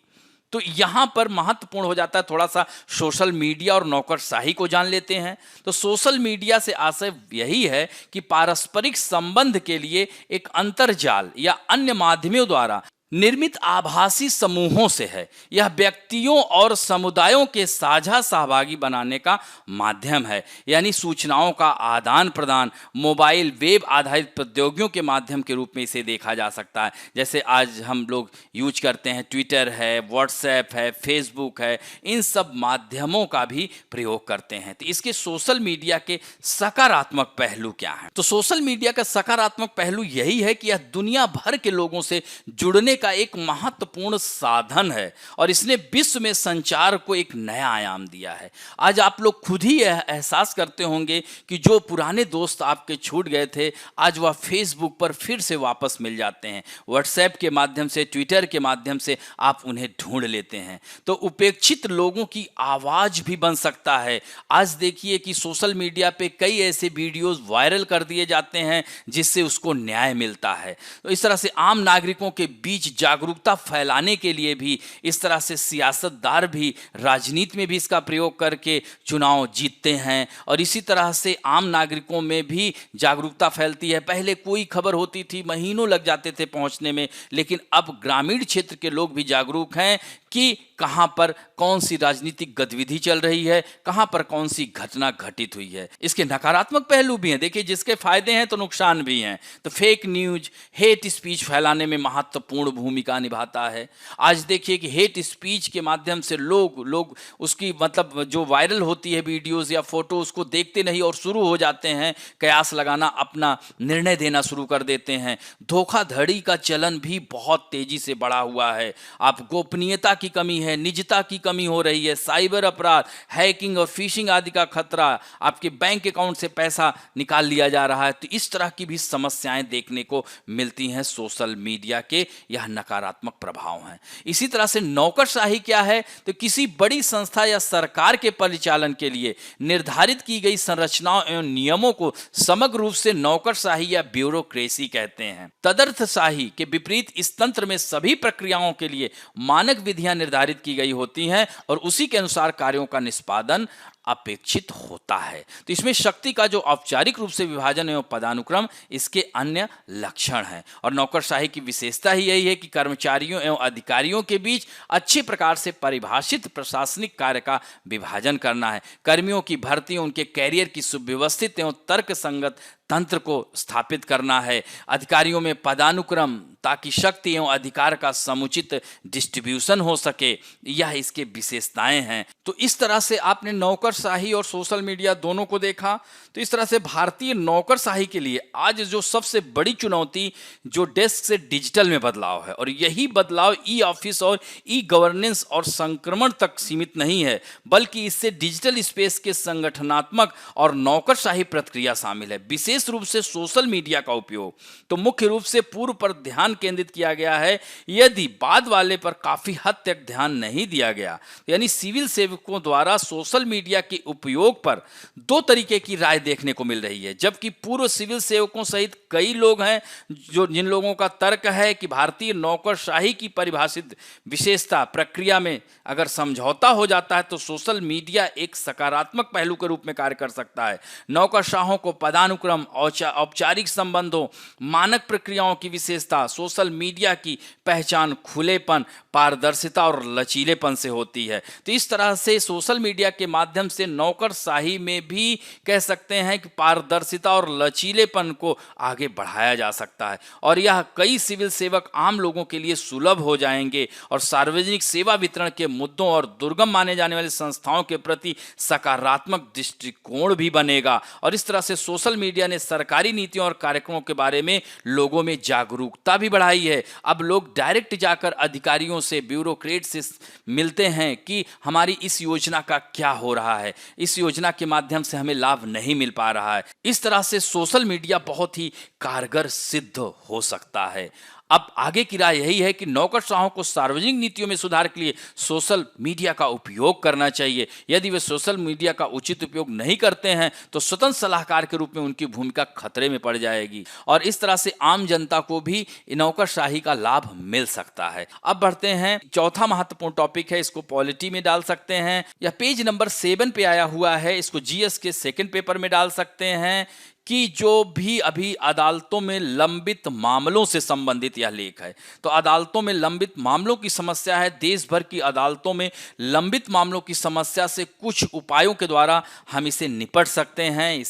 तो यहाँ पर महत्वपूर्ण हो जाता है, थोड़ा सा सोशल मीडिया और नौकरशाही को जान लेते हैं। तो सोशल मीडिया से आशय यही है कि पारस्परिक संबंध के लिए एक अंतर्जाल या अन्य माध्यमों द्वारा निर्मित आभासी समूहों से है। यह व्यक्तियों और समुदायों के साझा सहभागी बनाने का माध्यम है। यानी सूचनाओं का आदान प्रदान मोबाइल वेब आधारित प्रौद्योगिकियों के माध्यम के रूप में इसे देखा जा सकता है। जैसे आज हम लोग यूज करते हैं, ट्विटर है, व्हाट्सएप है, फेसबुक है, इन सब माध्यमों का भी प्रयोग करते हैं। तो इसके सोशल मीडिया के सकारात्मक पहलू क्या हैं? तो सोशल मीडिया का सकारात्मक पहलू यही है कि यह दुनिया भर के लोगों से जुड़ने का एक महत्वपूर्ण साधन है और इसने विश्व में संचार को एक नया आयाम दिया है। आज आप लोग खुद ही एहसास करते होंगे कि जो पुराने दोस्त आपके छूट गए थे, आज वह फेसबुक पर फिर से वापस मिल जाते हैं। व्हाट्सएप के माध्यम से, ट्विटर के माध्यम से आप उन्हें ढूंढ लेते हैं। तो उपेक्षित लोगों की आवाज भी बन सकता है। आज देखिए कि सोशल मीडिया पे कई ऐसे वीडियोस वायरल कर दिए जाते हैं जिससे उसको न्याय मिलता है। तो इस तरह से आम नागरिकों के बीच जागरूकता फैलाने के लिए भी इस तरह से सियासतदार भी राजनीति में भी इसका प्रयोग करके चुनाव जीतते हैं और इसी तरह से आम नागरिकों में भी जागरूकता फैलती है। पहले कोई खबर होती थी, महीनों लग जाते थे पहुंचने में, लेकिन अब ग्रामीण क्षेत्र के लोग भी जागरूक हैं कि कहां पर कौन सी राजनीतिक गतिविधि चल रही है, कहां पर कौन सी घटना घटित हुई है। इसके नकारात्मक पहलू भी हैं। देखिए, जिसके फायदे हैं तो नुकसान भी हैं। तो फेक न्यूज, हेट स्पीच फैलाने में महत्वपूर्ण भूमिका निभाता है। आज देखिए कि हेट स्पीच के माध्यम से लोग उसकी मतलब जो वायरल होती है वीडियोस या फोटो, उसको देखते नहीं और शुरू हो जाते हैं कयास लगाना, अपना निर्णय देना शुरू कर देते हैं। धोखाधड़ी का चलन भी बहुत तेजी से बढ़ा हुआ है। आप गोपनीयता की कमी है, निजता की कमी हो रही है, साइबर अपराध, हैकिंग और फिशिंग आदि का खतरा, आपके बैंक अकाउंट से पैसा निकाल लिया जा रहा है। तो इस तरह की भी समस्याएं देखने को मिलती हैं। सोशल मीडिया के यह नकारात्मक प्रभाव हैं। इसी तरह से नौकरशाही क्या है? तो किसी बड़ी संस्था या सरकार के परिचालन के लिए निर्धारित की गई संरचनाओं एवं नियमों को समग्र रूप से नौकरशाही या ब्यूरोक्रेसी कहते हैं। तदर्थशाही के विपरीत इस तंत्र में सभी प्रक्रियाओं के लिए मानक विधियां निर्धारित की गई होती हैं और उसी के अनुसार कार्यों का निष्पादन अपेक्षित होता है। तो इसमें शक्ति का जो औपचारिक रूप से विभाजन एवं पदानुक्रम इसके अन्य लक्षण हैं। और नौकरशाही की विशेषता ही यही है कि कर्मचारियों एवं अधिकारियों के बीच अच्छे प्रकार से परिभाषित प्रशासनिक कार्य का विभाजन करना है। कर्मियों की भर्ती, उनके कैरियर की सुव्यवस्थित एवं तर्क संगत तंत्र को स्थापित करना है, अधिकारियों में पदानुक्रम ताकि शक्ति एवं अधिकार का समुचित डिस्ट्रीब्यूशन हो सके, यह इसके विशेषताएं हैं। तो इस तरह से आपने नौकरशाही और सोशल मीडिया दोनों को देखा। तो इस तरह से भारतीय नौकरशाही के लिए आज जो सबसे बड़ी चुनौती जो डेस्क से डिजिटल में बदलाव है, और यही बदलाव ई ऑफिस और ई गवर्नेंस और संक्रमण तक सीमित नहीं है, बल्कि इससे डिजिटल स्पेस के संगठनात्मक और नौकरशाही प्रक्रिया शामिल है, विशेष रूप से सोशल मीडिया का उपयोग। तो मुख्य रूप से पूर्व पर ध्यान केंद्रित किया गया है, यदि बाद वाले पर काफी हद तक ध्यान नहीं दिया गया। यानी सिविल सेवकों द्वारा सोशल मीडिया के उपयोग पर दो तरीके की राय देखने को मिल रही है, जबकि पूर्व सिविल सेवकों सहित कई लोग हैं जिन लोगों का तर्क है कि भारतीय नौकरशाही की परिभाषित विशेषता प्रक्रिया में अगर समझौता हो जाता है तो सोशल मीडिया एक सकारात्मक पहलू के रूप में कार्य कर सकता है। नौकरशाहों को पदानुक्रम, औपचारिक संबंधों, मानक प्रक्रियाओं की विशेषता, सोशल मीडिया की पहचान खुलेपन, पारदर्शिता और लचीलेपन से होती है। तो इस तरह से सोशल मीडिया के माध्यम से नौकरशाही में भी कह सकते हैं कि पारदर्शिता और लचीलेपन को आगे बढ़ाया जा सकता है, और यह कई सिविल सेवक आम लोगों के लिए सुलभ हो जाएंगे और सार्वजनिक सेवा वितरण के मुद्दों और दुर्गम माने जाने वाली संस्थाओं के प्रति सकारात्मक दृष्टिकोण भी बनेगा। और इस तरह से सोशल मीडिया ने सरकारी नीतियों और कार्यक्रमों के बारे में लोगों में जागरूकता भी बढ़ाई है। अब लोग डायरेक्ट जाकर अधिकारियों से, ब्यूरोक्रेट से मिलते हैं कि हमारी इस योजना का क्या हो रहा है, इस योजना के माध्यम से हमें लाभ नहीं मिल पा रहा है। इस तरह से सोशल मीडिया बहुत ही कारगर सिद्ध हो सकता है। अब आगे की राय यही है कि नौकरशाहों को सार्वजनिक नीतियों में सुधार के लिए सोशल मीडिया का उपयोग करना चाहिए। यदि वे सोशल मीडिया का उचित उपयोग नहीं करते हैं तो स्वतंत्र सलाहकार के रूप में उनकी भूमिका खतरे में पड़ जाएगी, और इस तरह से आम जनता को भी नौकरशाही का लाभ मिल सकता है। अब बढ़ते हैं, चौथा महत्वपूर्ण टॉपिक है, इसको पॉलिटी में डाल सकते हैं, यह पेज नंबर 7 पे आया हुआ है, इसको जीएस के सेकंड पेपर में डाल सकते हैं कि जो भी अभी अदालतों में लंबित मामलों से संबंधित यह लेख है। तो अदालतों में लंबित मामलों की समस्या है, देश भर की अदालतों में लंबित मामलों की समस्या से कुछ उपायों के द्वारा हम इसे निपट सकते हैं।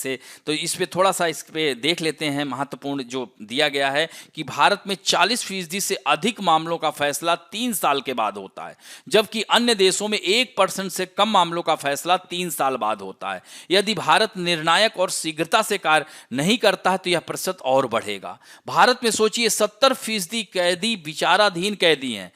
तो इस पे थोड़ा सा इस पे देख लेते हैं। महत्वपूर्ण जो दिया गया है कि भारत में 40% से अधिक मामलों का फैसला 3 साल के बाद होता है, जबकि अन्य देशों में 1% से कम मामलों का फैसला 3 साल बाद होता है। यदि भारत निर्णायक और शीघ्रता से कार्य नहीं करता है तो यह प्रतिशत और बढ़ेगा। भारत में सोचिए 70% कैदी विचाराधीन कैदी हैं,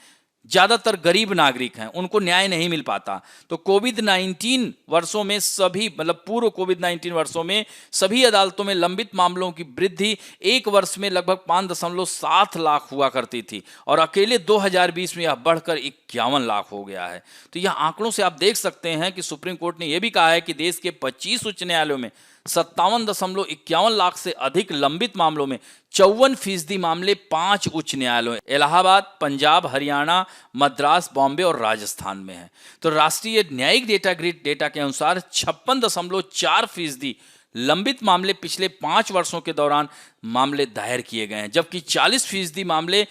ज्यादातर गरीब नागरिक हैं, उनको न्याय नहीं मिल पाता। तो कोविड-19 वर्षों में सभी, मतलब पूर्व कोविड-19 वर्षों में सभी अदालतों में लंबित मामलों की वृद्धि एक वर्ष में लगभग 5.7 लाख हुआ करती थी, और अकेले 2020 में यह बढ़कर 51 लाख हो गया है। तो यह आंकड़ों से आप देख सकते हैं कि सुप्रीम कोर्ट ने यह भी कहा है कि देश के 25 उच्च न्यायालयों में 57.51 लाख से अधिक लंबित मामलों में 54% मामले 5 उच्च न्यायालयों, इलाहाबाद, पंजाब, हरियाणा, मद्रास, बॉम्बे और राजस्थान में है। तो राष्ट्रीय न्यायिक डेटा ग्रिड डेटा के अनुसार 56.4% लंबित मामले पिछले 5 वर्षों के दौरान मामले दायर किए गए हैं, जबकि 40% मामले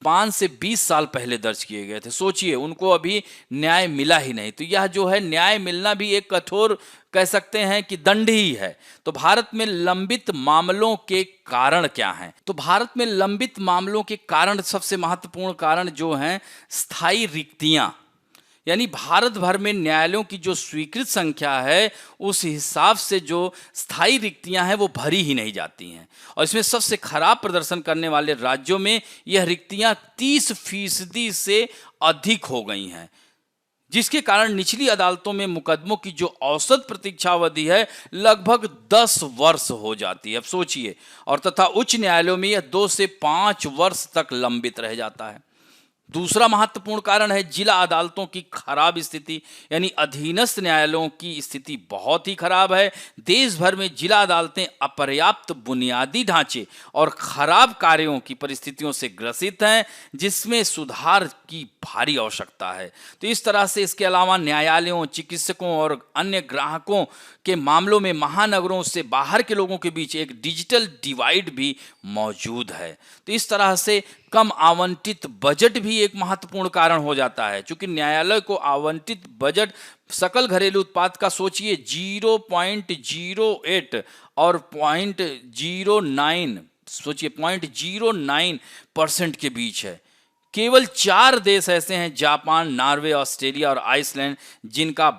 5 से 20 साल पहले दर्ज किए गए थे। सोचिए, उनको अभी न्याय मिला ही नहीं। तो यह जो है, न्याय मिलना भी एक कठोर, कह सकते हैं कि दंड ही है। तो भारत में लंबित मामलों के कारण क्या हैं? तो भारत में लंबित मामलों के कारण, सबसे महत्वपूर्ण कारण जो हैं, स्थायी रिक्तियां, यानी भारत भर में न्यायालयों की जो स्वीकृत संख्या है उस हिसाब से जो स्थायी रिक्तियां हैं वो भरी ही नहीं जाती हैं, और इसमें सबसे खराब प्रदर्शन करने वाले राज्यों में यह रिक्तियां 30% से अधिक हो गई हैं, जिसके कारण निचली अदालतों में मुकदमों की जो औसत प्रतीक्षावधि है लगभग 10 वर्ष हो जाती है। अब सोचिए, और तथा उच्च न्यायालयों में यह 2 से 5 वर्ष तक लंबित रह जाता है। दूसरा महत्वपूर्ण कारण है जिला अदालतों की खराब स्थिति, यानी अधीनस्थ न्यायालयों की स्थिति बहुत ही खराब है। देश भर में जिला अदालतें अपर्याप्त बुनियादी ढांचे और खराब कार्यों की परिस्थितियों से ग्रसित हैं, जिसमें सुधार की भारी आवश्यकता है। तो इस तरह से इसके अलावा न्यायालयों, चिकित्सकों और अन्य ग्राहकों के मामलों में महानगरों से बाहर के लोगों के बीच एक डिजिटल डिवाइड भी मौजूद है। तो इस तरह से कम आवंटित बजट भी एक महत्वपूर्ण कारण हो जाता है, क्योंकि न्यायालय को आवंटित बजट सकल घरेलू उत्पाद का सोचिए 0.08 और 0.09, सोचिए 0.09% के बीच है। केवल 4 देश ऐसे हैं, जापान, नॉर्वे, ऑस्ट्रेलिया और आइसलैंड, जिनका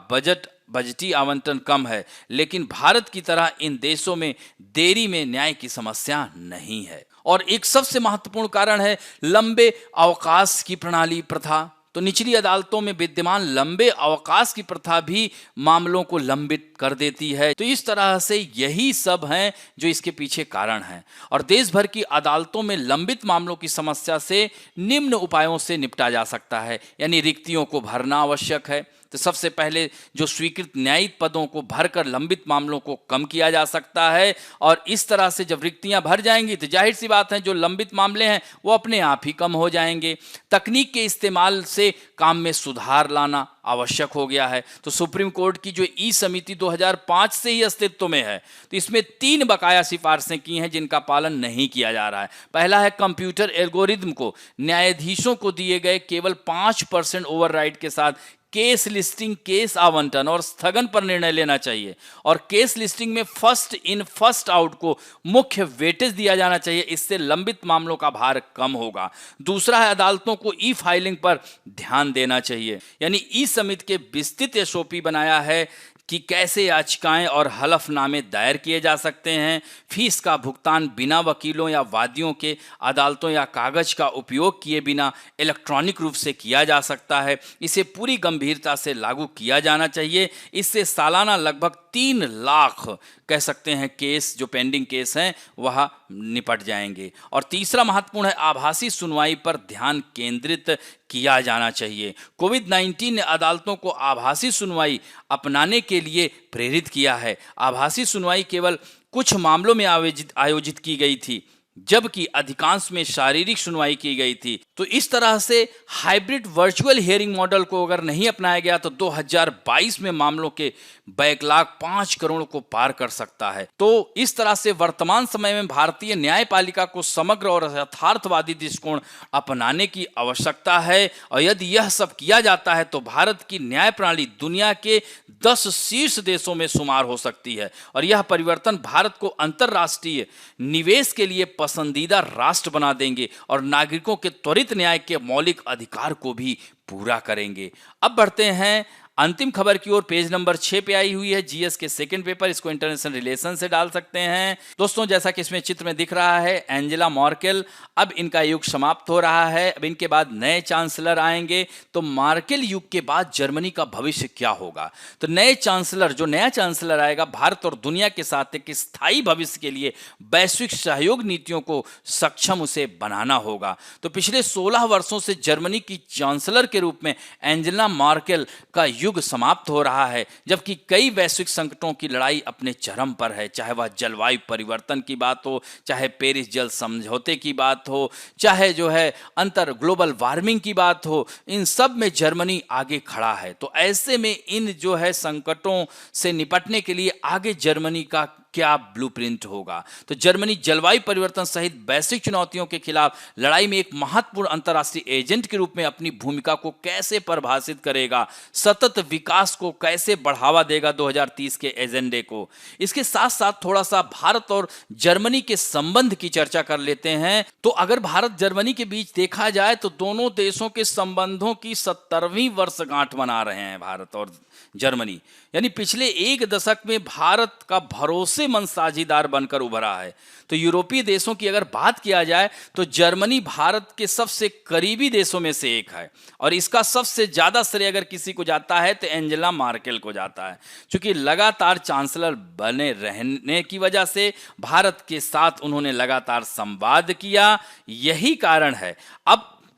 बजटीय आवंटन कम है। लेकिन भारत की तरह इन देशों में देरी में न्याय की समस्या नहीं है। और एक सबसे महत्वपूर्ण कारण है लंबे अवकाश की प्रणाली प्रथा। तो निचली अदालतों में विद्यमान लंबे अवकाश की प्रथा भी मामलों को लंबित कर देती है। तो इस तरह से यही सब हैं जो इसके पीछे कारण हैं। और देश भर की अदालतों में लंबित मामलों की समस्या से निम्न उपायों से निपटा जा सकता है। यानी रिक्तियों को भरना आवश्यक है। तो सबसे पहले जो स्वीकृत न्यायिक पदों को भरकर लंबित मामलों को कम किया जा सकता है। और इस तरह से जब रिक्तियां भर जाएंगी तो जाहिर सी बात है जो लंबित मामले हैं वो अपने आप ही कम हो जाएंगे। तकनीक के इस्तेमाल से काम में सुधार लाना आवश्यक हो गया है। तो सुप्रीम कोर्ट की जो ई समिति 2005 से ही अस्तित्व में है, तो इसमें 3 बकाया सिफारिशें की हैं जिनका पालन नहीं किया जा रहा है। पहला है कंप्यूटर एल्गोरिदम को न्यायाधीशों को दिए गए केवल 5% ओवरराइड के साथ केस लिस्टिंग, केस आवंटन और स्थगन पर निर्णय लेना चाहिए। और केस लिस्टिंग में फर्स्ट इन फर्स्ट आउट को मुख्य वेटेज दिया जाना चाहिए। इससे लंबित मामलों का भार कम होगा। दूसरा है अदालतों को ई फाइलिंग पर ध्यान देना चाहिए। यानी ई समिति के विस्तृत एसओपी बनाया है कि कैसे याचिकाएं और हलफनामे दायर किए जा सकते हैं। फीस का भुगतान बिना वकीलों या वादियों के, अदालतों या कागज का उपयोग किए बिना इलेक्ट्रॉनिक रूप से किया जा सकता है। इसे पूरी गंभीरता से लागू किया जाना चाहिए। इससे सालाना लगभग 3 लाख कह सकते हैं केस, जो पेंडिंग केस हैं, वह निपट जाएंगे। और तीसरा महत्वपूर्ण है आभासी सुनवाई पर ध्यान केंद्रित किया जाना चाहिए। कोविड-19 ने अदालतों को आभासी सुनवाई अपनाने के लिए प्रेरित किया है। आभासी सुनवाई केवल कुछ मामलों में आयोजित की गई थी, जबकि अधिकांश में शारीरिक सुनवाई की गई थी। तो इस तरह से हाइब्रिड वर्चुअल हियरिंग मॉडल को अगर नहीं अपनाया गया तो 2022 में मामलों के बैकलॉग 5 करोड़ को पार कर सकता है। तो इस तरह से वर्तमान समय में भारतीय न्यायपालिका को समग्र और यथार्थवादी दृष्टिकोण अपनाने की आवश्यकता है। और यदि यह सब किया जाता है तो भारत की न्याय प्रणाली दुनिया के 10 शीर्ष देशों में शुमार हो सकती है। और यह परिवर्तन भारत को अंतर्राष्ट्रीय निवेश के लिए पसंदीदा राष्ट्र बना देंगे और नागरिकों के त्वरित न्याय के मौलिक अधिकार को भी पूरा करेंगे। अब बढ़ते हैं अंतिम खबर की ओर। पेज नंबर 6 पे आई हुई है जीएस के सेकंड पेपर। इसको इंटरनेशनल रिलेशन से डाल सकते हैं। दोस्तों, जैसा कि इसमें चित्र में दिख रहा है, एंजेला मर्केल, अब इनका युग समाप्त हो रहा है। अब इनके बाद नए चांसलर आएंगे। तो मर्केल युग के बाद जर्मनी का भविष्य क्या होगा? तो जो नया चांसलर आएगा, भारत और दुनिया के साथ एक स्थायी भविष्य के लिए वैश्विक सहयोग नीतियों को सक्षम उसे बनाना होगा। तो पिछले 16 वर्षों से जर्मनी की चांसलर के रूप में एंजेला मर्केल का युग समाप्त हो रहा है, जबकि कई वैश्विक संकटों की लड़ाई अपने चरम पर है। चाहे वह जलवायु परिवर्तन की बात हो, चाहे पेरिस जल समझौते की बात हो, चाहे ग्लोबल वार्मिंग की बात हो, इन सब में जर्मनी आगे खड़ा है। तो ऐसे में इन संकटों से निपटने के लिए आगे जर्मनी का क्या ब्लूप्रिंट होगा? तो जर्मनी जलवायु परिवर्तन सहित वैश्विक चुनौतियों के खिलाफ लड़ाई में एक महत्वपूर्ण अंतर्राष्ट्रीय एजेंट के रूप में अपनी भूमिका को कैसे परिभाषित करेगा? सतत विकास को कैसे बढ़ावा देगा 2030 के एजेंडे को? इसके साथ साथ थोड़ा सा भारत और जर्मनी के संबंध की चर्चा कर लेते हैं। तो अगर भारत जर्मनी के बीच देखा जाए तो दोनों देशों के संबंधों की 70वीं वर्षगांठ मना रहे हैं भारत और जर्मनी। यानी पिछले 1 दशक में भारत का भरोसेमंद साझीदार बनकर उभरा है। तो यूरोपीय देशों की अगर बात किया जाए तो जर्मनी भारत के सबसे करीबी देशों में से एक है। और इसका सबसे ज्यादा श्रेय अगर किसी को जाता है तो एंजेला मर्केल को जाता है, क्योंकि लगातार चांसलर बने रहने की वजह से भारत के साथ उन्होंने लगातार संवाद किया। यही कारण है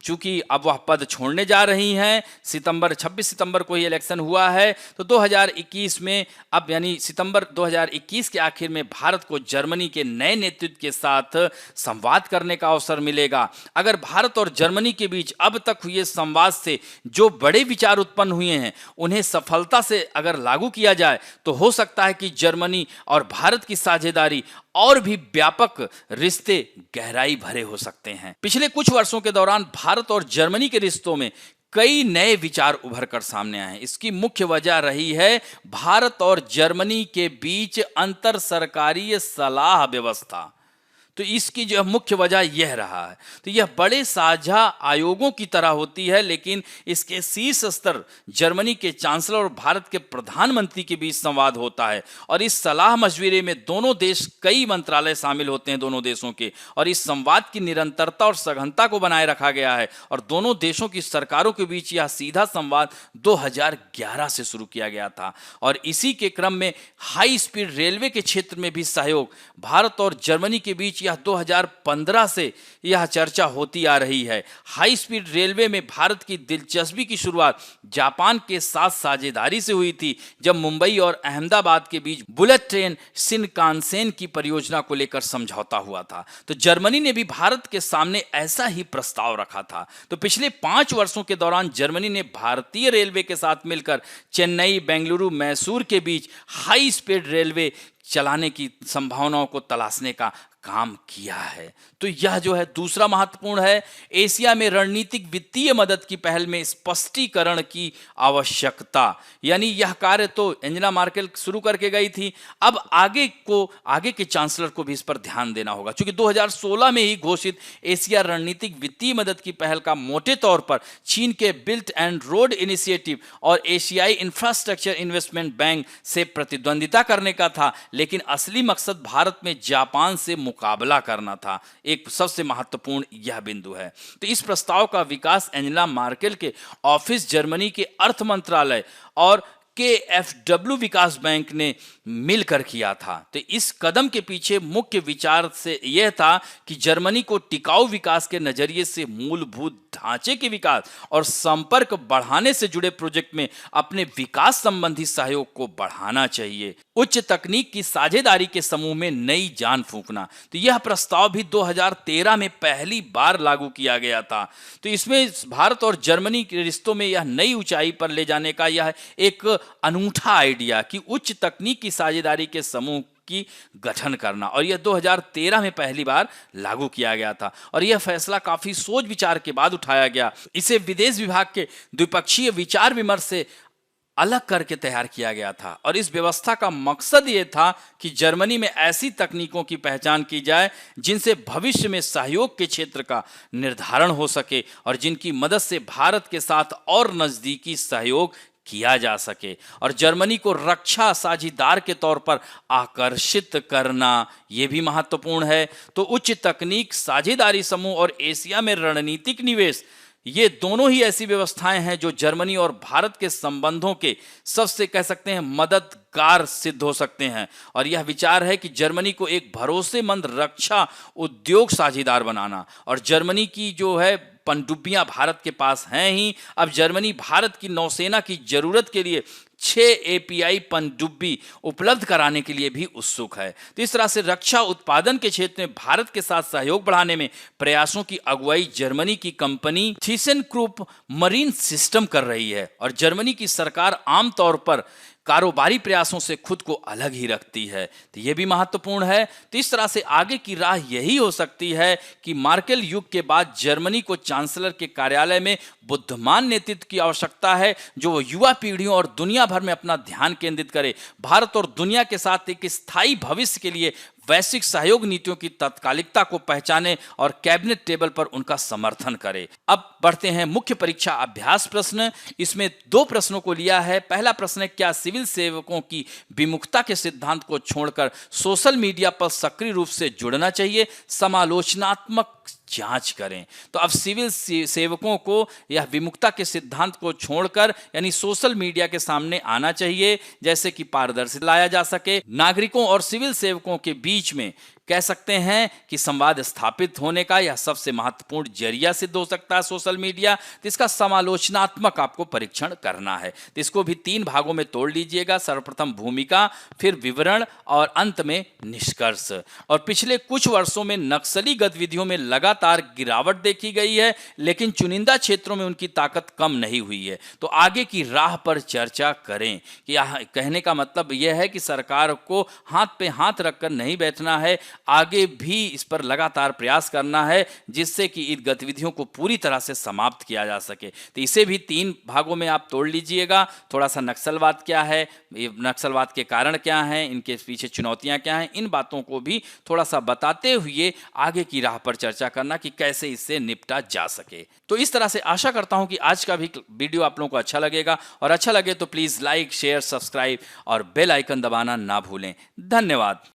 चूंकि अब वह पद छोड़ने जा रही हैं। 26 सितंबर को ही इलेक्शन हुआ है। तो 2021 में अब यानी सितंबर 2021 के आखिर में भारत को जर्मनी के नए नेतृत्व के साथ संवाद करने का अवसर मिलेगा। अगर भारत और जर्मनी के बीच अब तक हुए संवाद से जो बड़े विचार उत्पन्न हुए हैं उन्हें सफलता से अगर लागू किया जाए तो हो सकता है कि जर्मनी और भारत की साझेदारी और भी व्यापक रिश्ते गहराई भरे हो सकते हैं। पिछले कुछ वर्षों के दौरान भारत और जर्मनी के रिश्तों में कई नए विचार उभर कर सामने आए हैं। इसकी मुख्य वजह रही है भारत और जर्मनी के बीच अंतर सरकारी सलाह व्यवस्था। तो इसकी जो मुख्य वजह यह रहा है। तो यह बड़े साझा आयोगों की तरह होती है, लेकिन इसके शीर्ष स्तर जर्मनी के चांसलर और भारत के प्रधानमंत्री के बीच संवाद होता है। और इस सलाह मशविरे में दोनों देश, कई मंत्रालय शामिल होते हैं दोनों देशों के, और इस संवाद की निरंतरता और सघनता को बनाए रखा गया है। और दोनों देशों की सरकारों के बीच यह सीधा संवाद 2011 से शुरू किया गया था। और इसी के क्रम में हाई स्पीड रेलवे के क्षेत्र में भी सहयोग भारत और जर्मनी के बीच यह 2015 से यह चर्चा होती आ रही है। हाई स्पीड रेलवे में भारत की दिलचस्पी की शुरुआत जापान के साथ साझेदारी से हुई थी, जब मुंबई और अहमदाबाद के बीच बुलेट ट्रेन शिनकानसेन की परियोजना को लेकर समझौता हुआ था। तो जर्मनी ने भी भारत के सामने ऐसा ही प्रस्ताव रखा था। तो पिछले 5 वर्षों के दौरान जर्मनी ने भारतीय रेलवे के साथ मिलकर चेन्नई, बेंगलुरु, मैसूर के बीच हाई स्पीड रेलवे चलाने की संभावनाओं को तलाशने का काम किया है। तो यह जो है दूसरा महत्वपूर्ण है, एशिया में रणनीतिक वित्तीय मदद की पहल में स्पष्टीकरण की आवश्यकता। यानी यह कार्य तो एंजेला मार्केल शुरू करके गई थी, अब आगे के चांसलर को भी इस पर ध्यान देना होगा। क्योंकि 2016 में ही घोषित एशिया रणनीतिक वित्तीय मदद की पहल का मोटे तौर पर चीन के बिल्ट एंड रोड इनिशिएटिव और एशियाई इंफ्रास्ट्रक्चर इन्वेस्टमेंट बैंक से प्रतिद्वंदिता करने का था, लेकिन असली मकसद भारत में जापान से मुकाबला करना था। एक सबसे महत्वपूर्ण यह बिंदु है। तो इस प्रस्ताव का विकास एंजेला मार्केल के ऑफिस, जर्मनी के अर्थ मंत्रालय और KfW विकास बैंक ने मिलकर किया था। तो इस कदम के पीछे मुख्य विचार से यह था कि जर्मनी को टिकाऊ विकास के नजरिए से मूलभूत ढांचे के विकास और संपर्क बढ़ाने से जुड़े प्रोजेक्ट में अपने विकास संबंधी सहयोग को बढ़ाना चाहिए। उच्च तकनीक की साझेदारी के समूह में नई जान फूंकना। तो यह प्रस्ताव भी 2013 में पहली बार लागू किया गया था। तो इसमें भारत और जर्मनी के रिश्तों में यह नई ऊंचाई पर ले जाने का यह एक अनूठा आइडिया कि उच्च तकनीक की साझेदारी के समूह की गठन करना, और यह 2013 में पहली बार लागू किया गया था। और यह फैसला काफी सोच विचार के बाद उठाया गया। इसे विदेश विभाग के द्विपक्षीय विचार विमर्श से अलग करके तैयार किया गया था। और इस व्यवस्था का मकसद यह था कि जर्मनी में ऐसी तकनीकों की पहचान की जाए जिनसे भविष्य में सहयोग के क्षेत्र का निर्धारण हो सके और जिनकी मदद से भारत के साथ और नजदीकी सहयोग किया जा सके, और जर्मनी को रक्षा साझीदार के तौर पर आकर्षित करना यह भी महत्वपूर्ण है। तो उच्च तकनीक साझेदारी समूह और एशिया में रणनीतिक निवेश, ये दोनों ही ऐसी व्यवस्थाएं हैं जो जर्मनी और भारत के संबंधों के सबसे कह सकते हैं मददगार सिद्ध हो सकते हैं। और यह विचार है कि जर्मनी को एक भरोसेमंद रक्षा उद्योग साझेदार बनाना, और जर्मनी की जो है पनडुब्बियां भारत के पास हैं ही। अब जर्मनी भारत की नौसेना की जरूरत के लिए 6 API पनडुब्बी उपलब्ध कराने के लिए भी उत्सुक है। तो इस तरह से रक्षा उत्पादन के क्षेत्र में भारत के साथ सहयोग बढ़ाने में प्रयासों की अगुवाई जर्मनी की कंपनी थीसेनक्रूप मरीन सिस्टम कर रही है। और जर्मनी की सरकार आमतौर पर कारोबारी प्रयासों से खुद को अलग ही रखती है। तो यह भी महत्वपूर्ण है। तो इस तरह से आगे की राह यही हो सकती है कि मार्केल युग के बाद जर्मनी को चांसलर के कार्यालय में बुद्धिमान नेतृत्व की आवश्यकता है, जो युवा पीढ़ियों और दुनिया भर में अपना ध्यान केंद्रित करे, भारत और दुनिया के साथ एक स्थायी भविष्य के लिए वैश्विक सहयोग नीतियों की तात्कालिकता को पहचाने और कैबिनेट टेबल पर उनका समर्थन करे। अब बढ़ते हैं मुख्य परीक्षा अभ्यास प्रश्न। इसमें 2 प्रश्नों को लिया है। पहला प्रश्न है, क्या सिविल सेवकों की विमुखता के सिद्धांत को छोड़कर सोशल मीडिया पर सक्रिय रूप से जुड़ना चाहिए? समालोचनात्मक जांच करें। तो अब सिविल सेवकों को यह विमुखता के सिद्धांत को छोड़कर यानी सोशल मीडिया के सामने आना चाहिए, जैसे कि पारदर्शिता लाया जा सके, नागरिकों और सिविल सेवकों के बीच में कह सकते हैं कि संवाद स्थापित होने का यह सबसे महत्वपूर्ण जरिया सिद्ध हो सकता है सोशल मीडिया। तो इसका समालोचनात्मक आपको परीक्षण करना है। तो इसको भी 3 भागों में तोड़ लीजिएगा। सर्वप्रथम भूमिका, फिर विवरण और अंत में निष्कर्ष। और पिछले कुछ वर्षों में नक्सली गतिविधियों में लगातार गिरावट देखी गई है, लेकिन चुनिंदा क्षेत्रों में उनकी ताकत कम नहीं हुई है। तो आगे की राह पर चर्चा करें। कि कहने का मतलब यह है कि सरकार को हाथ पे हाथ रखकर नहीं बैठना है, आगे भी इस पर लगातार प्रयास करना है, जिससे कि इन गतिविधियों को पूरी तरह से समाप्त किया जा सके। तो इसे भी 3 भागों में आप तोड़ लीजिएगा। थोड़ा-सा नक्सलवाद क्या है, ये नक्सलवाद के कारण क्या हैं, इनके पीछे चुनौतियाँ क्या हैं, इन बातों को भी थोड़ा-सा बताते हुए आगे की राह पर चर्चा करना कि कैसे इससे निपटा जा सके। तो इस तरह से आशा करता हूँ कि आज का भी वीडियो आप लोगों को अच्छा लगेगा, और अच्छा लगे तो प्लीज़ लाइक, शेयर, सब्सक्राइब और बेल आइकन दबाना ना भूलें। धन्यवाद।